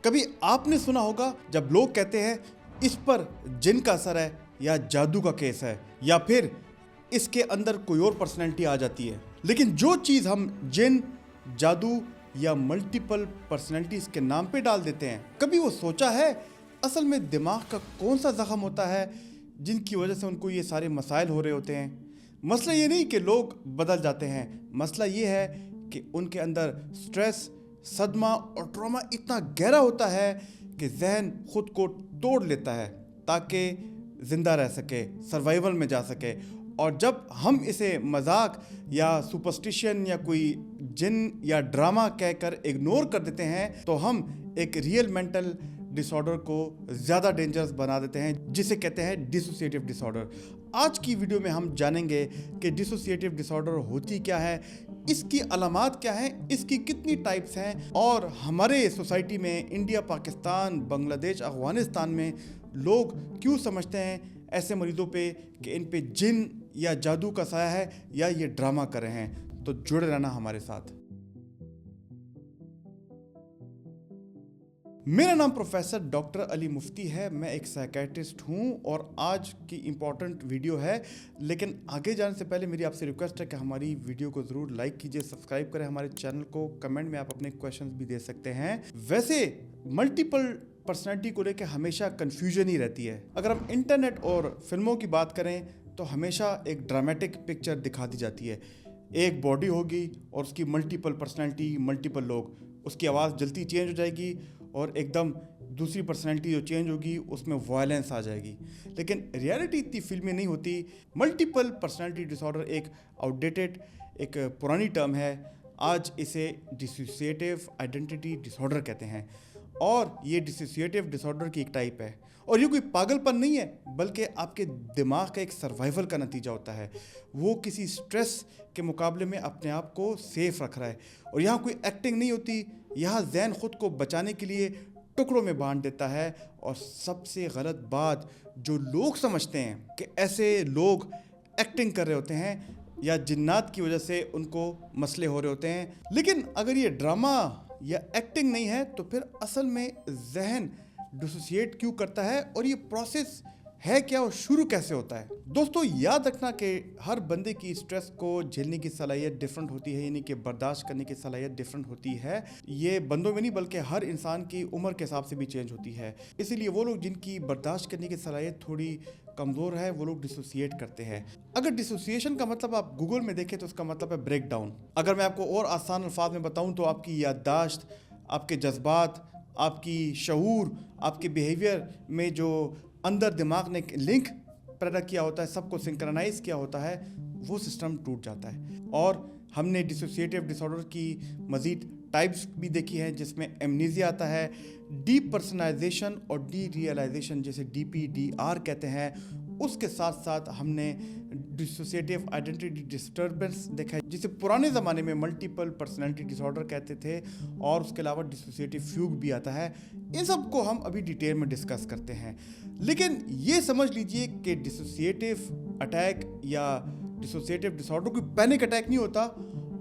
کبھی آپ نے سنا ہوگا جب لوگ کہتے ہیں اس پر جن کا اثر ہے یا جادو کا کیس ہے یا پھر اس کے اندر کوئی اور پرسنالٹی آ جاتی ہے. لیکن جو چیز ہم جن، جادو یا ملٹیپل پرسنالٹیز کے نام پہ ڈال دیتے ہیں، کبھی وہ سوچا ہے اصل میں دماغ کا کون سا زخم ہوتا ہے جن کی وجہ سے ان کو یہ سارے مسائل ہو رہے ہوتے ہیں؟ مسئلہ یہ نہیں کہ لوگ بدل جاتے ہیں، مسئلہ یہ ہے کہ ان کے اندر سٹریس، صدمہ اور ٹراما اتنا گہرا ہوتا ہے کہ ذہن خود کو توڑ لیتا ہے تاکہ زندہ رہ سکے، سروائیول میں جا سکے. اور جب ہم اسے مذاق یا سپرسٹیشن یا کوئی جن یا ڈرامہ کہہ کر اگنور کر دیتے ہیں تو ہم ایک ریئل مینٹل ڈس آرڈر کو زیادہ ڈینجرس بنا دیتے ہیں، جسے کہتے ہیں ڈسوسیٹیو ڈس آرڈر. آج کی ویڈیو میں ہم جانیں گے کہ ڈسوسیٹیو ڈس آرڈر ہوتی کیا ہے، اس کی علامات کیا ہیں، اس کی کتنی ٹائپس ہیں، اور ہمارے سوسائٹی میں انڈیا، پاکستان، بنگلہ دیش، افغانستان میں لوگ کیوں سمجھتے ہیں ایسے مریضوں پہ کہ ان پہ جن یا جادو کا سایہ ہے یا یہ ڈرامہ کر رہے ہیں. تو جڑے رہنا ہمارے ساتھ. میرا نام پروفیسر ڈاکٹر علی مفتی ہے، میں ایک سائیکیٹرسٹ ہوں اور آج کی امپورٹنٹ ویڈیو ہے. لیکن آگے جانے سے پہلے میری آپ سے ریکویسٹ ہے کہ ہماری ویڈیو کو ضرور لائک کیجئے، سبسکرائب کریں ہمارے چینل کو، کمنٹ میں آپ اپنے کویشچنز بھی دے سکتے ہیں. ویسے ملٹیپل پرسنالٹی کو لے کے ہمیشہ کنفیوژن ہی رہتی ہے. اگر ہم انٹرنیٹ اور فلموں کی بات کریں تو ہمیشہ ایک ڈرامیٹک پکچر دکھا دی جاتی ہے. ایک باڈی ہوگی اور اس کی ملٹیپل پرسنالٹی، ملٹیپل لوگ، اس کی آواز جلدی چینج ہو جائے گی اور ایک دم دوسری پرسنالٹی جو چینج ہوگی اس میں وائلنس آ جائے گی. لیکن ریالٹی اتنی فلمی نہیں ہوتی. ملٹیپل پرسنالٹی ڈس آرڈر ایک آؤٹ ڈیٹڈ، ایک پرانی ٹرم ہے. آج اسے ڈسوسیٹیو آئیڈینٹی ڈس آرڈر کہتے ہیں اور یہ ڈسوسیٹیو ڈس آرڈر کی ایک ٹائپ ہے. اور یہ کوئی پاگل پن نہیں ہے بلکہ آپ کے دماغ کا ایک سروائیول کا نتیجہ ہوتا ہے. وہ کسی سٹریس کے مقابلے میں اپنے آپ کو سیف رکھ رہا ہے. اور یہاں کوئی ایکٹنگ نہیں ہوتی، یہاں ذہن خود کو بچانے کے لیے ٹکڑوں میں بانٹ دیتا ہے. اور سب سے غلط بات، جو لوگ سمجھتے ہیں کہ ایسے لوگ ایکٹنگ کر رہے ہوتے ہیں یا جنات کی وجہ سے ان کو مسئلے ہو رہے ہوتے ہیں. لیکن اگر یہ ڈرامہ یا ایکٹنگ نہیں ہے تو پھر اصل میں ذہن ڈسوسیٹ کیوں کرتا ہے اور یہ پروسیس ہے کیا اور شروع کیسے ہوتا ہے؟ دوستو یاد رکھنا کہ ہر بندے کی سٹریس کو جھیلنے کی صلاحیت ڈیفرنٹ ہوتی ہے، یعنی کہ برداشت کرنے کی صلاحیت ڈیفرنٹ ہوتی ہے. یہ بندوں میں نہیں بلکہ ہر انسان کی عمر کے حساب سے بھی چینج ہوتی ہے. اسی لیے وہ لوگ جن کی برداشت کرنے کی صلاحیت تھوڑی کمزور ہے وہ لوگ ڈسوسیٹ کرتے ہیں. اگر ڈسوسیشن کا مطلب آپ گوگل میں دیکھیں تو اس کا مطلب ہے بریک ڈاؤن. اگر میں آپ کو اور آسان الفاظ میں بتاؤں تو آپ کی یادداشت، آپ کے جذبات، آپ کی شعور، آپ کے بیہیویئر میں جو اندر دماغ نے لنک پیدا کیا ہوتا ہے، سب کو سنکرنائز کیا ہوتا ہے، وہ سسٹم ٹوٹ جاتا ہے. اور ہم نے ڈسوسیٹیو ڈس آرڈر کی مزید ٹائپس بھی دیکھی ہیں جس میں ایمنیزیا آتا ہے، ڈی پرسنائزیشن اور ڈی ریئلائزیشن جسے ڈی پی ڈی آر کہتے ہیں. اس کے ساتھ ساتھ ہم نے ڈسوسیٹیو آئیڈینٹی ڈسٹربنس دیکھا ہے جسے پرانے زمانے میں ملٹیپل پرسنالٹی ڈس آرڈر کہتے تھے، اور اس کے علاوہ ڈسوسیٹیو فیوگ بھی آتا ہے. ان سب کو ہم ابھی ڈیٹیل میں ڈسکس کرتے ہیں. لیکن یہ سمجھ لیجئے کہ ڈسوسیٹیو اٹیک یا ڈسوسیٹیو ڈس آرڈر کوئی پینک اٹیک نہیں ہوتا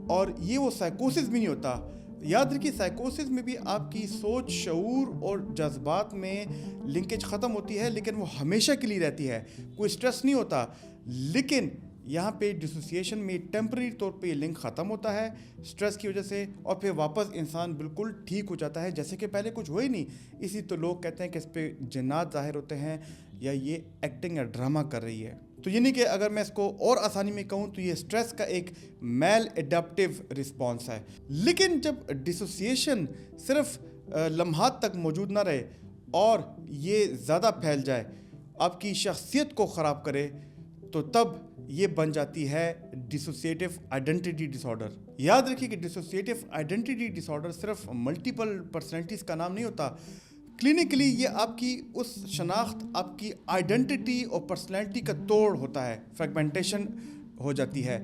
اور یہ وہ سائیکوسس بھی نہیں ہوتا. یاد رکھیے سائیکوسس میں بھی آپ کی سوچ، شعور اور جذبات میں لنکیج ختم ہوتی ہے لیکن وہ ہمیشہ کے لیے رہتی ہے، کوئی سٹریس نہیں ہوتا. لیکن یہاں پہ ڈسوسیشن میں ٹیمپرری طور پہ یہ لنک ختم ہوتا ہے سٹریس کی وجہ سے اور پھر واپس انسان بالکل ٹھیک ہو جاتا ہے جیسے کہ پہلے کچھ ہو ہی نہیں. اسی تو لوگ کہتے ہیں کہ اس پہ جنات ظاہر ہوتے ہیں یا یہ ایکٹنگ یا ڈرامہ کر رہی ہے. تو یعنی کہ اگر میں اس کو اور آسانی میں کہوں تو یہ سٹریس کا ایک میل اڈیپٹیو رسپانس ہے. لیکن جب ڈسوسیشن صرف لمحات تک موجود نہ رہے اور یہ زیادہ پھیل جائے، آپ کی شخصیت کو خراب کرے، تو تب یہ بن جاتی ہے ڈسوسیٹیو آئیڈینٹی ڈس آرڈر. یاد رکھیے کہ ڈسوسیٹیو آئیڈینٹی ڈس آرڈر صرف ملٹیپل پرسنالٹیز کا نام نہیں ہوتا. کلینکلی یہ آپ کی اس شناخت، آپ کی آئیڈینٹی اور پرسنالٹی کا توڑ ہوتا ہے، فریگمنٹیشن ہو جاتی ہے.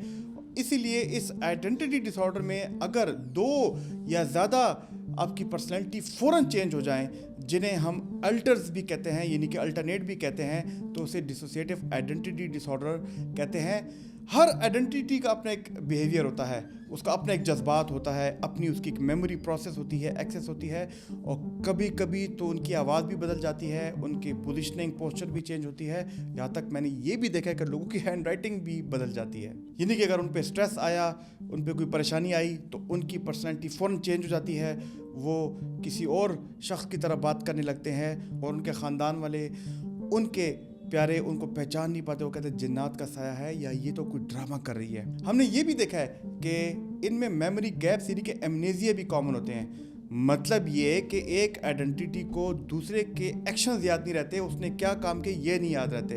اسی لیے اس آئیڈینٹی ڈس آرڈر میں اگر دو یا زیادہ آپ کی پرسنالٹی فوراً چینج ہو جائیں، جنہیں ہم الٹرز بھی کہتے ہیں، یعنی کہ الٹرنیٹ بھی کہتے ہیں، تو اسے ڈسوسیٹیو آئیڈینٹی ڈس آرڈر کہتے ہیں. हर आइडेंटिटी का अपना एक बिहेवियर होता है, उसका अपना एक जज्बात होता है, अपनी उसकी एक मेमोरी प्रोसेस होती है, एक्सेस होती है, और कभी कभी तो उनकी आवाज़ भी बदल जाती है, उनकी पोजीशनिंग पोस्चर भी चेंज होती है, यहाँ तक मैंने ये भी देखा है कि लोगों की हैंड राइटिंग भी बदल जाती है। यानी कि अगर उन पर स्ट्रेस आया, उन पर कोई परेशानी आई, तो उनकी पर्सनैलिटी फ़ौरन चेंज हो जाती है, वो किसी और शख्स की तरह बात करने लगते हैं, और उनके ख़ानदान वाले उनके प्यारे उनको पहचान नहीं पाते, वो कहते हैं जिन्नात का साया है या ये तो कोई ड्रामा कर रही है। हमने ये भी देखा है कि इनमें मेमोरी गैप्स यानी कि एमनेजिया भी कॉमन होते हैं। मतलब ये कि एक आइडेंटिटी को दूसरे के एक्शंस याद नहीं रहते, उसने क्या काम किए ये नहीं याद रहते।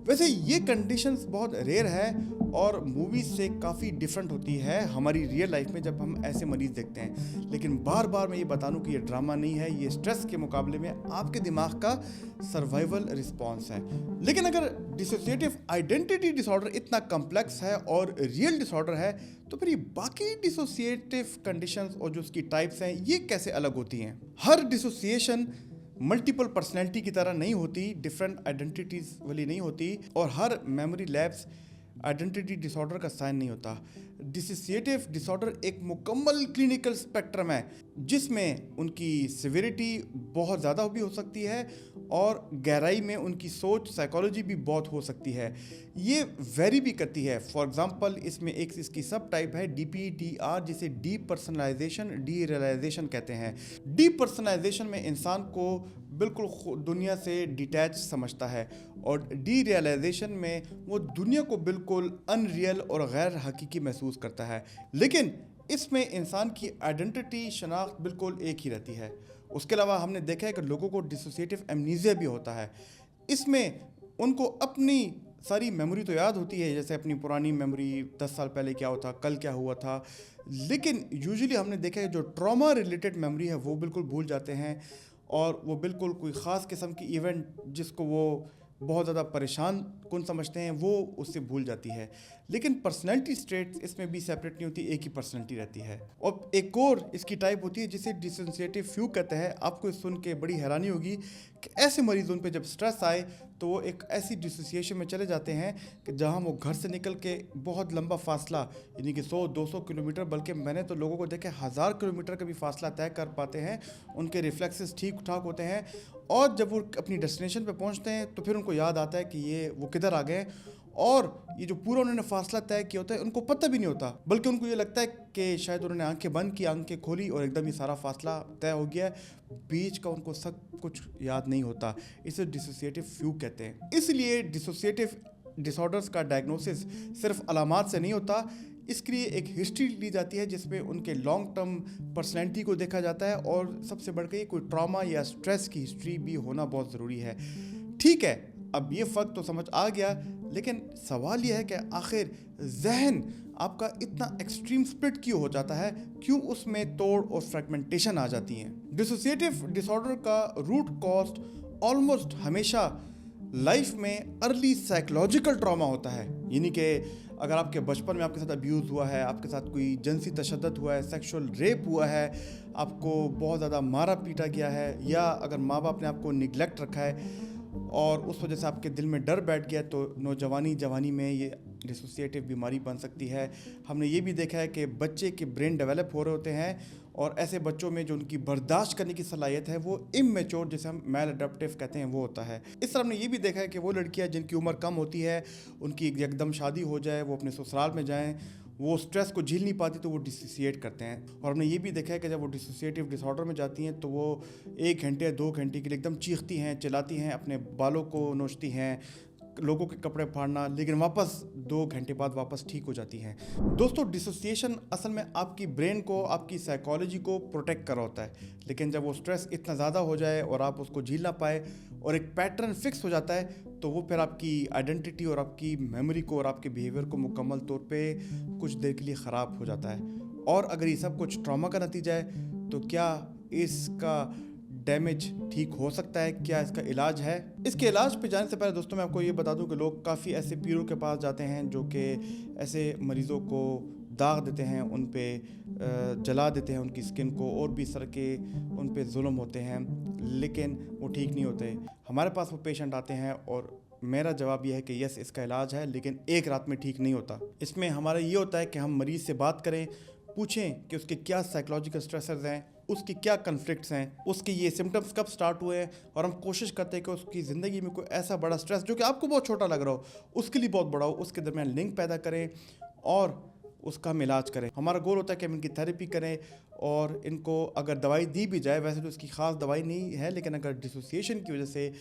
वैसे ये कंडीशंस बहुत रेयर है और मूवीज़ से काफ़ी डिफरेंट होती है हमारी रियल लाइफ में जब हम ऐसे मरीज़ देखते हैं। लेकिन बार बार मैं ये बता दूं कि ये ड्रामा नहीं है, ये स्ट्रेस के मुकाबले में आपके दिमाग का सर्वाइवल रिस्पॉन्स है। लेकिन अगर डिसोसिएटिव आइडेंटिटी डिसऑर्डर इतना कम्प्लेक्स है और रियल डिसऑर्डर है, तो फिर ये बाकी डिसोसिएटिव कंडीशंस और जो उसकी टाइप्स हैं ये कैसे अलग होती हैं? हर डिसोसिएशन मल्टीपल पर्सनैलिटी की तरह नहीं होती, डिफरेंट आइडेंटिटीज़ वाली नहीं होती, और हर मेमोरी लैप्स आइडेंटिटी डिसऑर्डर का साइन नहीं होता। डिसोसिएटिव डिसऑर्डर एक मुकम्मल क्लिनिकल स्पेक्ट्रम है जिसमें उनकी सिविरिटी बहुत ज़्यादा भी हो सकती है और गहराई में उनकी सोच साइकोलॉजी भी बहुत हो सकती है। ये वेरी भी करती है। फॉर एग्जांपल इसमें एक इसकी सब टाइप है DPDR, जिसे डीप पर्सनलाइजेशन डी रियलाइजेशन कहते हैं। डीप पर्सनलाइजेशन में इंसान को बिल्कुल दुनिया से डिटैच समझता है, और डी रियलाइजेशन में वो दुनिया को बिल्कुल अनरियल और गैर हकीकी महसूस करता है। लेकिन इसमें इंसान की आइडेंटिटी शनाख्त बिल्कुल एक ही रहती है। उसके अलावा हमने देखा है कि लोगों को डिसोसिएटिव एमनीजिया भी होता है। इसमें उनको अपनी सारी मेमोरी तो याद होती है, जैसे अपनी पुरानी मेमोरी 10 साल पहले क्या हुआ था, कल क्या हुआ था, लेकिन यूजुअली हमने देखा है जो ट्रॉमा रिलेटेड मेमोरी है वो बिल्कुल भूल जाते हैं, और वो बिल्कुल कोई ख़ास किस्म की इवेंट जिसको वो बहुत ज़्यादा परेशान कौन समझते हैं वो उससे भूल जाती है। लेकिन पर्सनैलिटी स्ट्रेट्स इसमें भी सेपरेट नहीं होती, एक ही पर्सनैलिटी रहती है। और एक और इसकी टाइप होती है जिसे डिसोसिएटिव फ्यूग कहते हैं। आपको सुन के बड़ी हैरानी होगी कि ऐसे मरीजों पे जब स्ट्रेस आए तो वो एक ऐसी डिसोसिएशन में चले जाते हैं कि जहाँ वो घर से निकल के बहुत लंबा फासला, यानी कि 100-200 किलोमीटर, बल्कि मैंने तो लोगों को देखे 1000 किलोमीटर का भी फासला तय कर पाते हैं। उनके रिफ्लेक्सेस ठीक ठाक होते हैं, और जब वो अपनी डेस्टिनेशन पे पहुंचते हैं तो फिर उनको याद आता है कि ये वो किधर आ गए, और ये जो पूरा उन्होंने फासला तय किया होता है उनको पता भी नहीं होता, बल्कि उनको ये लगता है कि शायद उन्होंने आंखें बंद की, आंखें खोली और एकदम ये सारा फासला तय हो गया है। बीच का उनको सब कुछ याद नहीं होता। इसे डिसोसिएटिव फ्यूग कहते हैं। इसलिए डिसोसिएटिव डिसऑर्डर्स का डायग्नोसिस सिर्फ अलामात से नहीं होता, इसके लिए एक हिस्ट्री ली जाती है जिसमें उनके लॉन्ग टर्म पर्सनैलिटी को देखा जाता है, और सबसे बढ़ के कोई ट्रॉमा या स्ट्रेस की हिस्ट्री भी होना बहुत ज़रूरी है। ठीक है, अब ये फ़र्क तो समझ आ गया, लेकिन सवाल ये है कि आखिर जहन आपका इतना एक्सट्रीम स्प्लिट क्यों हो जाता है, क्यों उसमें तोड़ और फ्रेगमेंटेशन आ जाती हैं? डिसोसिएटिव डिसऑर्डर का रूट कॉज ऑलमोस्ट हमेशा लाइफ में अर्ली साइकोलॉजिकल ट्रॉमा होता है। यानी कि अगर आपके बचपन में आपके साथ अब्यूज़ हुआ है, आपके साथ कोई जिनसी तशद्दुद हुआ है, सेक्सुअल रेप हुआ है, आपको बहुत ज़्यादा मारा पीटा गया है, या अगर माँ बाप ने आपको निगलेक्ट रखा है और उस वजह से आपके दिल में डर बैठ गया, तो जवानी में ये डिसोसिएटिव बीमारी बन सकती है। हमने ये भी देखा है कि बच्चे के ब्रेन डेवलप हो रहे होते हैं, और ऐसे बच्चों में जो उनकी बर्दाश्त करने की सलाहियत है वो इमैच्योर, जिसे हम मैल अडैप्टिव कहते हैं, वो होता है। इस तरह हमने ये भी देखा है कि वो लड़कियां जिनकी उम्र कम होती है, उनकी एकदम शादी हो जाए, वो अपने ससुराल में जाएं, वो स्ट्रेस को झेल नहीं पाती तो वो डिसोसिएट करते हैं। और हमने ये भी देखा है कि जब वो डिसोसिएटिव डिसऑर्डर में जाती हैं तो वो 1 घंटे 2 घंटे के लिए एकदम चीखती हैं, चिल्लाती हैं, अपने बालों को नोचती हैं, लोगों के कपड़े फाड़ना, लेकिन वापस 2 घंटे बाद वापस ठीक हो जाती हैं। दोस्तों, डिसोसिएशन असल में आपकी ब्रेन को, आपकी साइकोलॉजी को प्रोटेक्ट कर रहा होता है, लेकिन जब वो स्ट्रेस इतना ज़्यादा हो जाए और आप उसको झेल ना पाए और एक पैटर्न फिक्स हो जाता है, तो वो फिर आपकी आइडेंटिटी और आपकी मेमोरी को और आपके बिहेवियर को मुकम्मल तौर पे कुछ देर के लिए ख़राब हो जाता है। और अगर ये सब कुछ ट्रॉमा का नतीजा है, तो क्या इसका डैमेज ठीक हो सकता है? क्या इसका इलाज है? इसके इलाज पे जाने से पहले दोस्तों मैं आपको ये बता दूं कि लोग काफ़ी ऐसे पीरों के पास जाते हैं जो कि ऐसे मरीज़ों को दाग देते हैं, उन पे जला देते हैं उनकी स्किन को, और भी इस तरह के उन पे जुल्म होते हैं, लेकिन वो ठीक नहीं होते। हमारे पास वो पेशेंट आते हैं और मेरा जवाब यह है कि यस, इसका इलाज है, लेकिन एक रात में ठीक नहीं होता। इसमें हमारा ये होता है कि हम मरीज़ से बात करें, पूछें कि उसके क्या साइकोलॉजिकल स्ट्रेसर्स हैं, उसकी क्या कन्फ्लिक्ट्स हैं, उसके ये सिम्टम्स कब स्टार्ट हुए हैं, और हम कोशिश करते हैं कि उसकी ज़िंदगी में कोई ऐसा बड़ा स्ट्रेस जो कि आपको बहुत छोटा लग रहा हो, उसके लिए बहुत बड़ा हो, उसके दरमियान लिंक पैदा करें और उसका हम इलाज करें। हमारा गोल होता है कि हम इनकी थेरेपी करें और इनको अगर दवाई दी भी जाए, वैसे तो इसकी ख़ास दवाई नहीं है, लेकिन अगर डिसोसिएशन की वजह से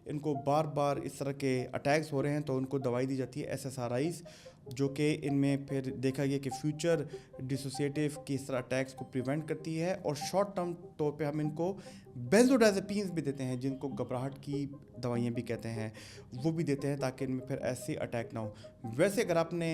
इनको बार बार इस तरह के अटैक्स हो रहे हैं तो उनको दवाई दी जाती है SSRIs, जो कि इनमें फिर देखा गया कि फ्यूचर डिसोसिएटिव की इस तरह अटैक्स को प्रिवेंट करती है। और शॉर्ट टर्म तौर पे हम इनको बेंजोडाइज़ेपिन्स भी देते हैं, जिनको घबराहट की दवाइयाँ भी कहते हैं, वो भी देते हैं ताकि इनमें फिर ऐसे अटैक ना हो। वैसे अगर आपने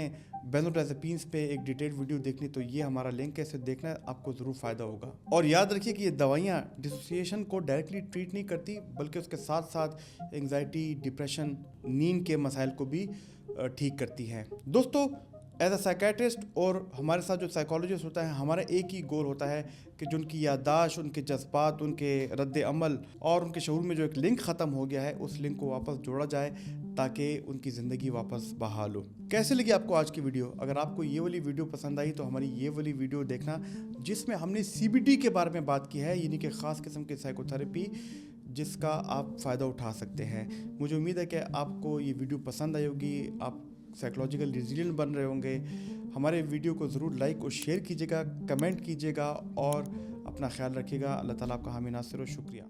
बेंजोडाइज़ेपिन्स पे एक डिटेल वीडियो देखनी तो ये हमारा लिंक है, इसे देखना, आपको ज़रूर फ़ायदा होगा। और याद रखिए कि ये दवाइयाँ डिसोसिएशन को डायरेक्टली ट्रीट नहीं करती, बल्कि उसके साथ साथ एंग्जाइटी, डिप्रेशन, नींद के मसाइल को भी ठीक करती हैं। दोस्तों, एज अ साइकेट्रिस्ट और हमारे साथ जो साइकोलॉजिस्ट होता है, हमारा एक ही गोल होता है कि जो उनकी याददाश्त, उनके जज्बात, उनके रद्द अमल और उनके शऊर में जो एक लिंक ख़त्म हो गया है, उस लिंक को वापस जोड़ा जाए ताकि उनकी ज़िंदगी वापस बहाल हो। कैसे लगी आपको आज की वीडियो? अगर आपको ये वाली वीडियो पसंद आई तो हमारी ये वाली वीडियो देखना, जिसमें हमने CBT के बारे में बात की है, यानी कि ख़ास किस्म की साइकोथेरेपी जिसका आप फ़ायदा उठा सकते हैं। मुझे उम्मीद है कि आपको ये वीडियो पसंद आई होगी, आप साइकोलॉजिकल रेजिलिएंट बन रहे होंगे। हमारे वीडियो को ज़रूर लाइक और शेयर कीजिएगा, कमेंट कीजिएगा और अपना ख्याल रखिएगा। अल्लाह ताला आपका हामी नासिर हो। शुक्रिया।